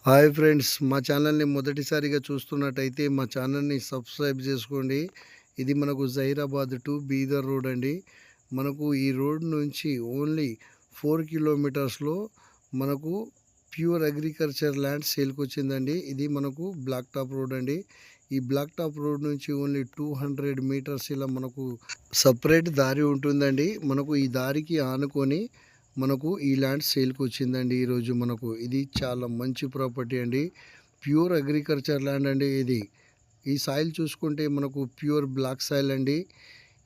Hi friends, మా ఛానల్ని మొదటిసారిగా చూస్తున్నట్టయితే మా ఛానల్ని సబ్స్క్రైబ్ చేసుకోండి. ఇది మనకు జహీరాబాద్ టు బీదర్ రోడ్ అండి. మనకు ఈ రోడ్ నుంచి ఓన్లీ 4 కిలోమీటర్స్లో మనకు ప్యూర్ అగ్రికల్చర్ ల్యాండ్ సేల్కి వచ్చిందండి. ఇది మనకు బ్లాక్ టాప్ రోడ్ అండి. ఈ బ్లాక్ టాప్ రోడ్ నుంచి ఓన్లీ 200 మీటర్స్ ఇలా మనకు సపరేట్ దారి ఉంటుందండి. మనకు ఈ దారికి ఆనుకొని మనకు ఈ ల్యాండ్ సేల్కి వచ్చిందండి. ఈరోజు మనకు ఇది చాలా మంచి ప్రాపర్టీ అండి. ప్యూర్ అగ్రికల్చర్ ల్యాండ్ అండి. ఈ సాయిల్ చూసుకుంటే మనకు ప్యూర్ బ్లాక్ సాయిల్ అండి.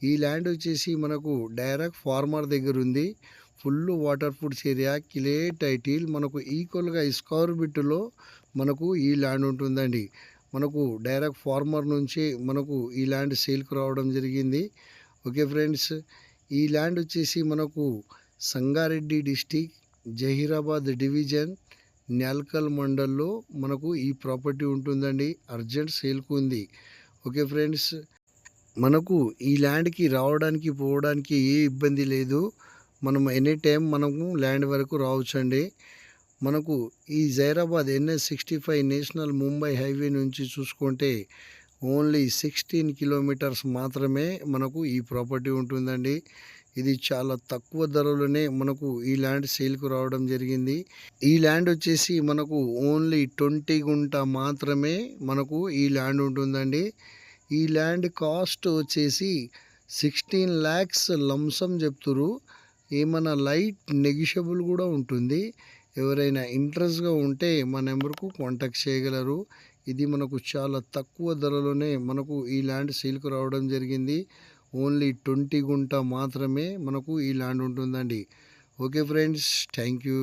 ఈ ల్యాండ్ వచ్చేసి మనకు డైరెక్ట్ ఫార్మర్ దగ్గర ఉంది. ఫుల్ వాటర్ ఫుడ్స్ ఏరియా, కిలే టైటిల్, మనకు ఈక్వల్గా స్క్వేర్ బిట్లో మనకు ఈ ల్యాండ్ ఉంటుందండి. మనకు డైరెక్ట్ ఫార్మర్ నుంచి మనకు ఈ ల్యాండ్ సేల్కి రావడం జరిగింది. ఓకే ఫ్రెండ్స్, ఈ ల్యాండ్ వచ్చేసి మనకు సంగారెడ్డి డిస్టిక్, జహీరాబాద్ డివిజన్, న్యాల్కల్ మండల్లో మనకు ఈ ప్రాపర్టీ ఉంటుందండి. అర్జెంట్ సేల్కు ఉంది. ఓకే ఫ్రెండ్స్, మనకు ఈ ల్యాండ్కి రావడానికి పోవడానికి ఏ ఇబ్బంది లేదు. మనం ఎనీ టైం మనము ల్యాండ్ వరకు రావచ్చండి. మనకు ఈ Zaheerabad NH-65 national Mumbai highway నుంచి చూసుకుంటే ఓన్లీ 16 కిలోమీటర్స్ మాత్రమే మనకు ఈ ప్రాపర్టీ ఉంటుందండి. ఇది చాలా తక్కువ ధరలోనే మనకు ఈ ల్యాండ్ సేల్కు రావడం జరిగింది. ఈ ల్యాండ్ వచ్చేసి మనకు ఓన్లీ 20 గుంట మాత్రమే మనకు ఈ ల్యాండ్ ఉంటుందండి. ఈ ల్యాండ్ కాస్ట్ వచ్చేసి 16 lakhs లంసం చెప్తురు. ఏమైనా లైట్ నెగిషియబుల్ కూడా ఉంటుంది. ఎవరైనా ఇంట్రెస్ట్గా ఉంటే మా నెంబర్కు కాంటాక్ట్ చేయగలరు. ఇది మనకు చాలా తక్కువ ధరలోనే మనకు ఈ ల్యాండ్ సేల్కు రావడం జరిగింది. ఓన్లీ 20 గుంట మాత్రమే మనకు ఈ ల్యాండ్ ఉంటుందండి. Okay friends, thank you.